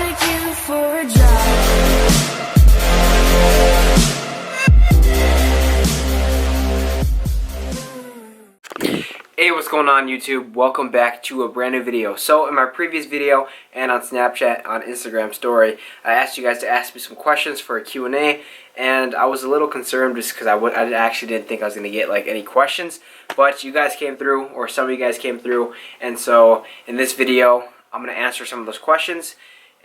take you for a drive. Hey, what's going on YouTube? Welcome back to a brand new video. So in my previous video and on Snapchat, on Instagram story, I asked you guys to ask me some questions for a Q&A, and I was a little concerned just because I actually didn't think I was going to get like any questions, but you guys came through, or some of you guys came through, and so in this video I'm going to answer some of those questions,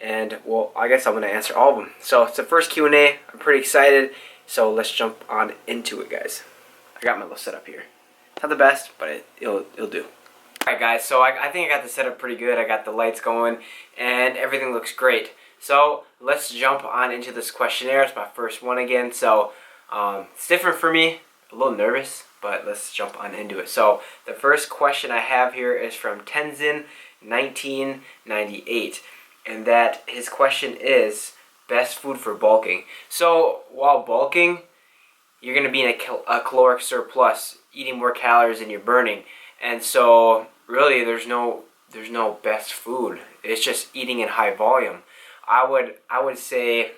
and well, I guess I'm going to answer all of them. So it's the first Q&A. I'm pretty excited, so let's jump on into it, guys. I got my little setup here. Not the best, but it'll do. Alright guys, so I think I got the setup pretty good. I got the lights going and everything looks great. So let's jump on into this questionnaire. It's my first one again, so it's different for me. A little nervous, but let's jump on into it. So the first question I have here is from Tenzin 1998, and that his question is best food for bulking. So while bulking, you're going to be in a caloric surplus, eating more calories than you're burning, and so really there's no best food. It's just eating in high volume. I would say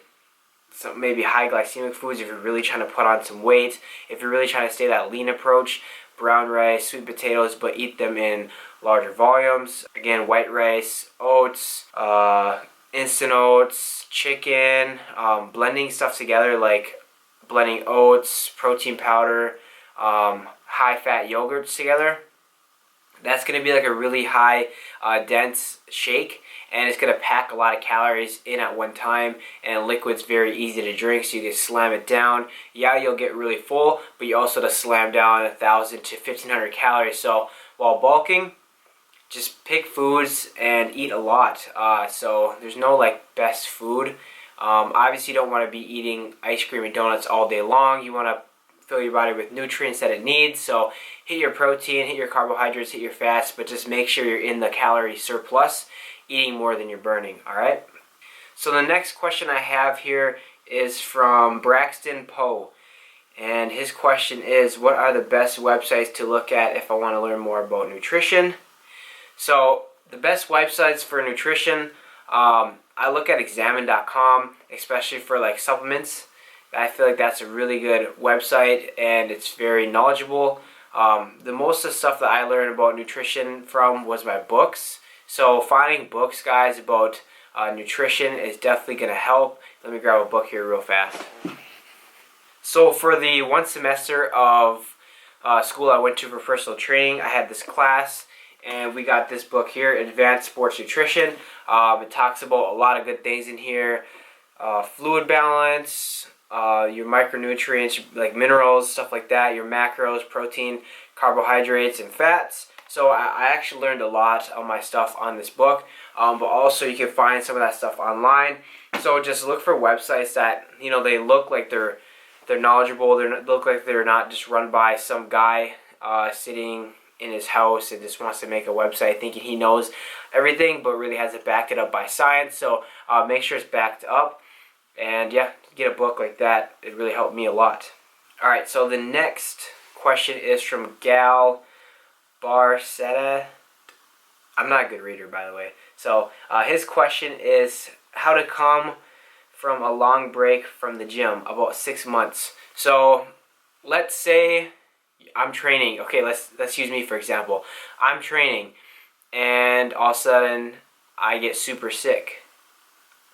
some maybe high glycemic foods if you're really trying to put on some weight. If you're really trying to stay that lean approach, brown rice, sweet potatoes, but eat them in larger volumes. Again, white rice, oats, instant oats, chicken, blending stuff together like blending oats, protein powder, high-fat yogurts together. That's going to be like a really high, dense shake, and it's going to pack a lot of calories in at one time, and liquid's very easy to drink, so you can slam it down. Yeah, you'll get really full, but you also have to slam down 1,000 to 1,500 calories. So while bulking, just pick foods and eat a lot. So there's no like best food. Obviously you don't want to be eating ice cream and donuts all day long. You want to fill your body with nutrients that it needs. So hit your protein, hit your carbohydrates, hit your fats, but just make sure you're in the calorie surplus, eating more than you're burning, alright? So the next question I have here is from Braxton Powe. And his question is, what are the best websites to look at if I want to learn more about nutrition? So the best websites for nutrition, I look at examine.com, especially for like supplements. I feel like that's a really good website and it's very knowledgeable. The most of the stuff that I learned about nutrition from was my books. So finding books, guys, about nutrition is definitely going to help. Let me grab a book here real fast. So for the one semester of school I went to for personal training, I had this class, and we got this book here, Advanced Sports Nutrition. It talks about a lot of good things in here. Fluid balance, your micronutrients like minerals, stuff like that, your macros, protein, carbohydrates, and fats. So I actually learned a lot of my stuff on this book, but also you can find some of that stuff online. So just look for websites that, you know, they look like they're knowledgeable. They look like they're not just run by some guy sitting in his house and just wants to make a website thinking he knows everything, but really hasn't backed it up by science. So make sure it's backed up, and yeah, get a book like that. It really helped me a lot. Alright, so the next question is from Gal Barcetta. I'm not a good reader, by the way. So his question is how to come from a long break from the gym, about 6 months. So let's say I'm training. Okay, let's use me for example. I'm training, and all of a sudden I get super sick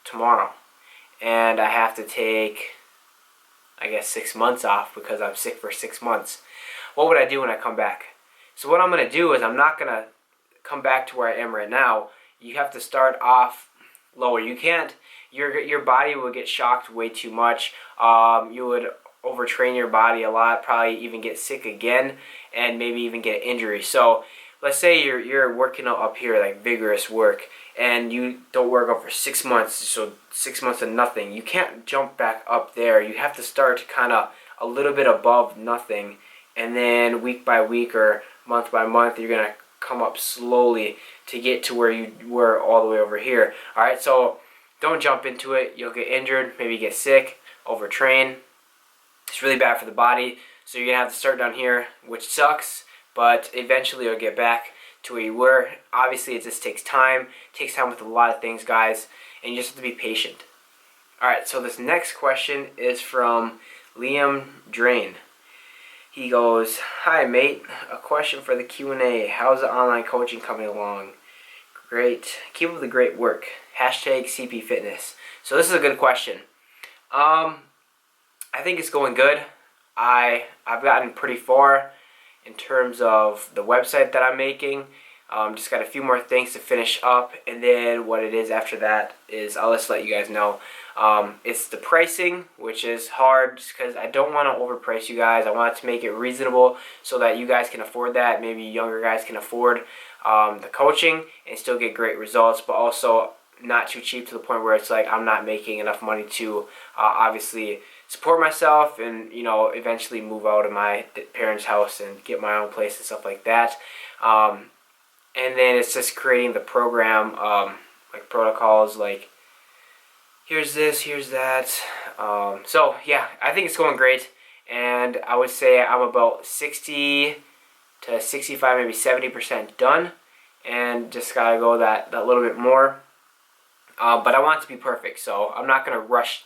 tomorrow, and I have to take, I guess, 6 months off because I'm sick for 6 months. What would I do when I come back? So what I'm going to do is I'm not going to come back to where I am right now. You have to start off lower. You can't. Your body will get shocked way too much. You would overtrain your body a lot, probably even get sick again, and maybe even get an injury. So let's say you're working out up here, like vigorous work, and you don't work out for 6 months, so 6 months of nothing. You can't jump back up there. You have to start kind of a little bit above nothing, and then week by week or month by month, you're going to come up slowly to get to where you were all the way over here. Alright, so don't jump into it. You'll get injured, maybe get sick, overtrain. It's really bad for the body, so you're going to have to start down here, which sucks, but eventually you'll get back to where you were. Obviously, it just takes time. It takes time with a lot of things, guys. and you just have to be patient. Alright, so this next question is from Liam Drain. He goes, "Hi mate, a question for the Q&A. How's the online coaching coming along? Great. Keep up the great work. Hashtag CPFITNESS." So this is a good question. I think it's going good. I've gotten pretty far in terms of the website that I'm making. Just got a few more things to finish up, and then what it is after that is I'll just let you guys know. It's the pricing, which is hard just because I don't want to overprice you guys. I want to make it reasonable so that you guys can afford that. Maybe younger guys can afford the coaching and still get great results, but also not too cheap to the point where it's like I'm not making enough money to obviously support myself and, you know, eventually move out of my parents' house and get my own place and stuff like that. And then it's just creating the program, like protocols, like here's this, here's that. So yeah, I think it's going great, and I would say I'm about 60 to 65, maybe 70% done, and just gotta go that little bit more. But I want it to be perfect, so I'm not gonna rush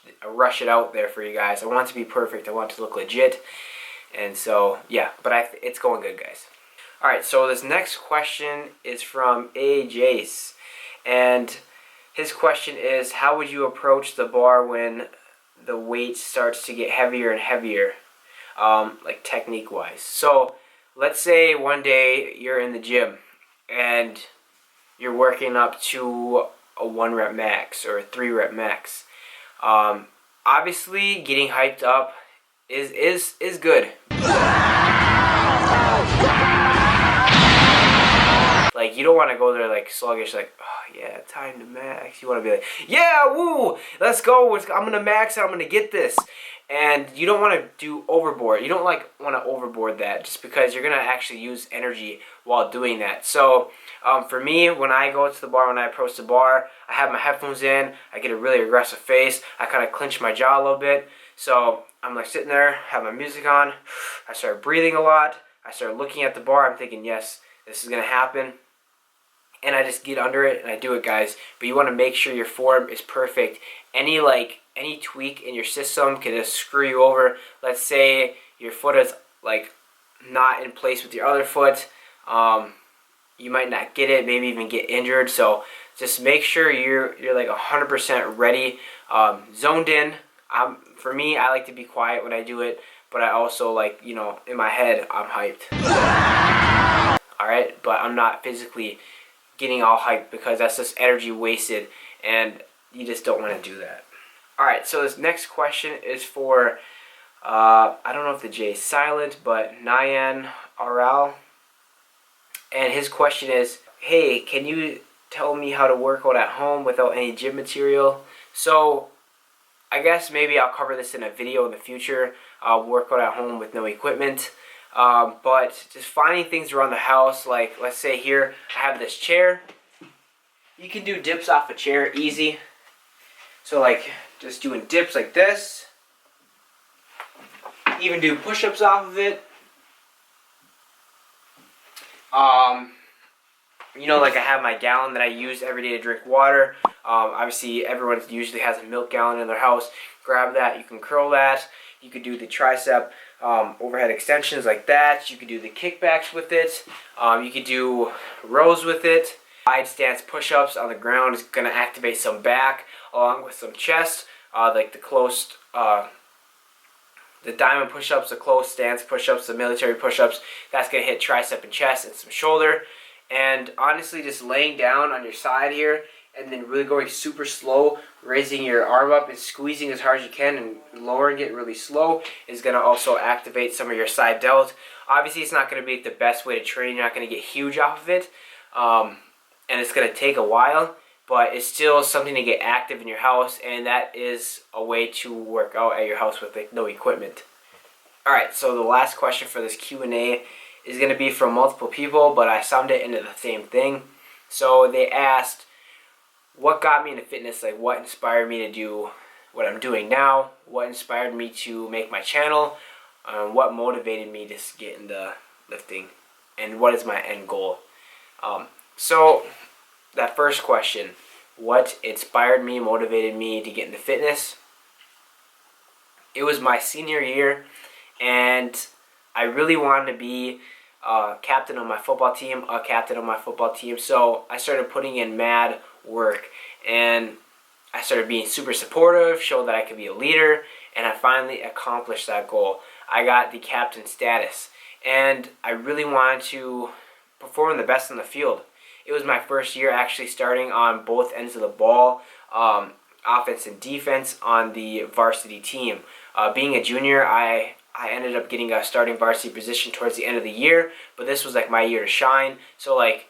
it out there for you guys. I want it to be perfect. I want it to look legit, and so yeah. But it's going good, guys. All right, so this next question is from A. Jace, and his question is, how would you approach the bar when the weight starts to get heavier and heavier, like technique-wise? So let's say one day you're in the gym and you're working up to a 1 rep max or a 3 rep max. Obviously, getting hyped up is good. Like, you don't want to go there like sluggish, like, oh yeah, time to max. You want to be like, yeah, woo, let's go. I'm gonna max it. I'm gonna get this. And you don't want to do overboard. You don't want to overboard that, just because you're gonna actually use energy while doing that. So for me, when I go to the bar, when I approach the bar, I have my headphones in. I get a really aggressive face. I kind of clench my jaw a little bit. So I'm like sitting there, have my music on. I start breathing a lot. I start looking at the bar. I'm thinking, yes, this is gonna happen. And I just get under it and I do it, guys. But you want to make sure your form is perfect. Any tweak in your system can just screw you over. Let's say your foot is like not in place with your other foot. You might not get it, maybe even get injured. So just make sure you're like 100% ready, zoned in. For me, I like to be quiet when I do it, but I also like, you know, in my head, I'm hyped. All right, but I'm not physically getting all hyped, because that's just energy wasted, and you just don't want to do that. Alright, so this next question is for, I don't know if the J is silent, but Nyan Aral. And his question is, hey, can you tell me how to work out at home without any gym material? So, I guess maybe I'll cover this in a video in the future. I'll work out at home with no equipment. But just finding things around the house, like let's say here I have this chair. You can do dips off a chair easy. So like just doing dips like this. Even do push-ups off of it. You know, like I have my gallon that I use every day to drink water. Obviously everyone usually has a milk gallon in their house. Grab that, you can curl that. You could do the tricep overhead extensions like that. You could do the kickbacks with it. You could do rows with it. Wide stance push-ups on the ground is going to activate some back along with some chest, like the closed, the diamond push-ups, the closed stance push-ups, the military push-ups. That's going to hit tricep and chest and some shoulder. And honestly, just laying down on your side here and then really going super slow, raising your arm up and squeezing as hard as you can and lowering it really slow is going to also activate some of your side delt. Obviously, it's not going to be the best way to train. You're not going to get huge off of it, and it's going to take a while, but it's still something to get active in your house, and that is a way to work out at your house with no equipment. Alright, so the last question for this Q&A is going to be from multiple people, but I summed it into the same thing. So they asked, what got me into fitness? Like, what inspired me to do what I'm doing now? What inspired me to make my channel? What motivated me to get into lifting? And what is my end goal? So, that first question, what inspired me, motivated me to get into fitness. It was my senior year, and I really wanted to be captain of my football team, a captain of my football team. So I started putting in mad work, and I started being super supportive, showed that I could be a leader, and I finally accomplished that goal. I got the captain status, and I really wanted to perform the best on the field. It was my first year actually starting on both ends of the ball, offense and defense on the varsity team. Being a junior, I ended up getting a starting varsity position towards the end of the year, but this was like my year to shine. So like,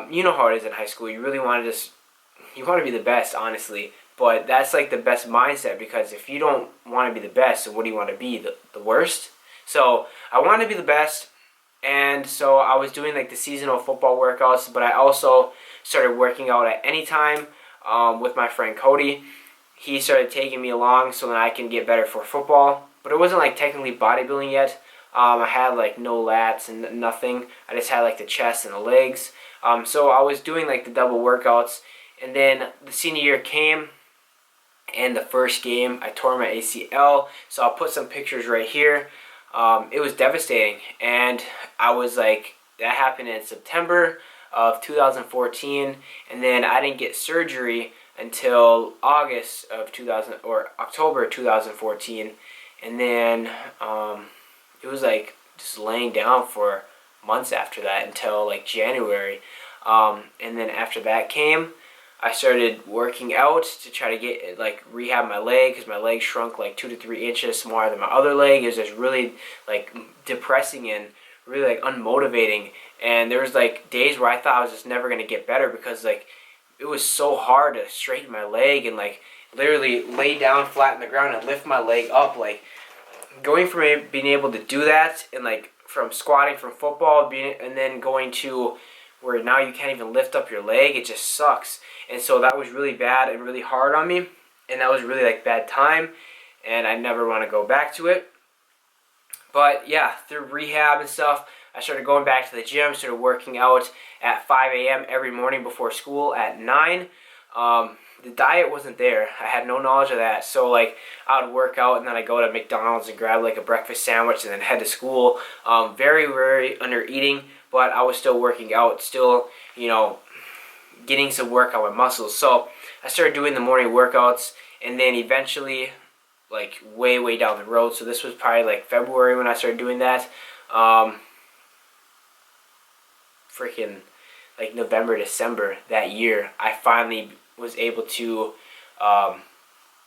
you know how it is in high school. You really want to you want to be the best, honestly. But that's like the best mindset, because if you don't want to be the best, then what do you want to be? The worst? So I wanted to be the best, and so I was doing like the seasonal football workouts, but I also started working out at any time with my friend Cody. He started taking me along so that I can get better for football. But it wasn't like technically bodybuilding yet. I had like no lats and nothing. I just had like the chest and the legs. So I was doing like the double workouts. And then the senior year came, and the first game I tore my ACL. So I'll put some pictures right here. It was devastating, and I was like, that happened in September of 2014, and then I didn't get surgery until August of 2000 or October 2014, and then it was like just laying down for months after that until like January, and then after that came, I started working out to try to get like rehab my leg, because my leg shrunk like 2 to 3 inches smaller than my other leg. It was just really like depressing and really like unmotivating. And there was like days where I thought I was just never gonna get better, because like it was so hard to straighten my leg and like literally lay down flat on the ground and lift my leg up. Like going from being able to do that, and like from squatting from football, and then going to where now you can't even lift up your leg, it just sucks. And so that was really bad and really hard on me, and that was really like bad time, and I never want to go back to it. But yeah, through rehab and stuff, I started going back to the gym, started working out at 5 a.m. every morning before school at 9. The diet wasn't there. I had no knowledge of that. So like I would work out, and then I'd go to McDonald's and grab like a breakfast sandwich and then head to school. Very, very under eating, but I was still working out, still, you know, getting some work on my muscles. So I started doing the morning workouts, and then eventually, like way, way down the road, so this was probably like February when I started doing that, freaking like November, December that year, I finally was able to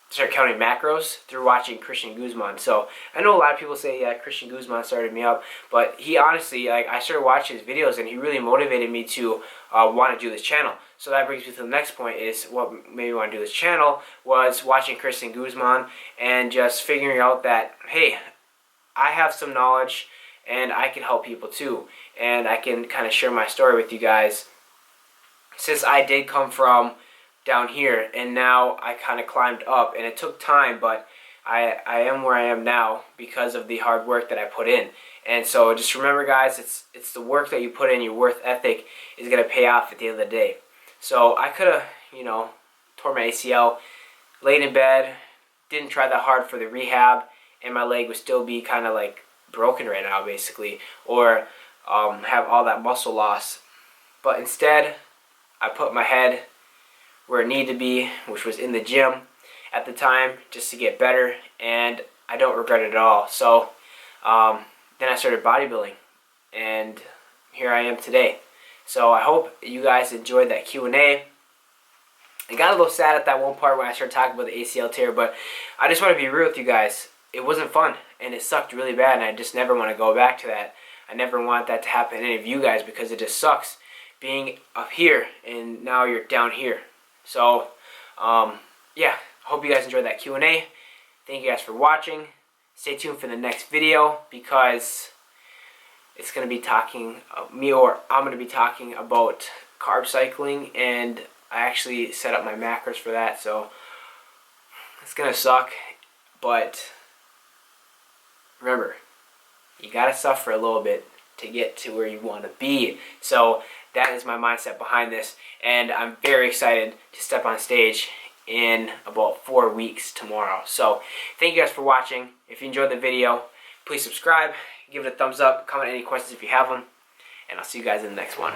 start counting macros through watching Christian Guzman. So I know a lot of people say, yeah, Christian Guzman started me up, but he honestly, like, I started watching his videos, and he really motivated me to want to do this channel. So that brings me to the next point, is what made me want to do this channel was watching Christian Guzman and just figuring out that, hey, I have some knowledge and I can help people too, and I can kind of share my story with you guys, since I did come from down here, and now I kind of climbed up, and it took time, but I am where I am now because of the hard work that I put in. And so just remember, guys, it's the work that you put in, your work ethic is going to pay off at the end of the day. So I could have, you know, tore my ACL, laid in bed, didn't try that hard for the rehab, and my leg would still be kind of like broken right now, basically, or have all that muscle loss. But instead, I put my head where it needed to be, which was in the gym at the time, just to get better, and I don't regret it at all. So then I started bodybuilding, and here I am today. So I hope you guys enjoyed that Q&A. I got a little sad at that one part when I started talking about the ACL tear, but I just want to be real with you guys. It wasn't fun, and it sucked really bad, and I just never want to go back to that. I never want that to happen to any of you guys, because it just sucks being up here and now you're down here. So yeah, hope you guys enjoyed that Q&A. Thank you guys for watching. Stay tuned for the next video, because it's going to be talking, I'm going to be talking about carb cycling, and I actually set up my macros for that, so it's going to suck, but remember, you got to suffer a little bit to get to where you want to be. So that is my mindset behind this, and I'm very excited to step on stage in about 4 weeks tomorrow. So thank you guys for watching. If you enjoyed the video, please subscribe, give it a thumbs up, comment any questions if you have them, and I'll see you guys in the next one.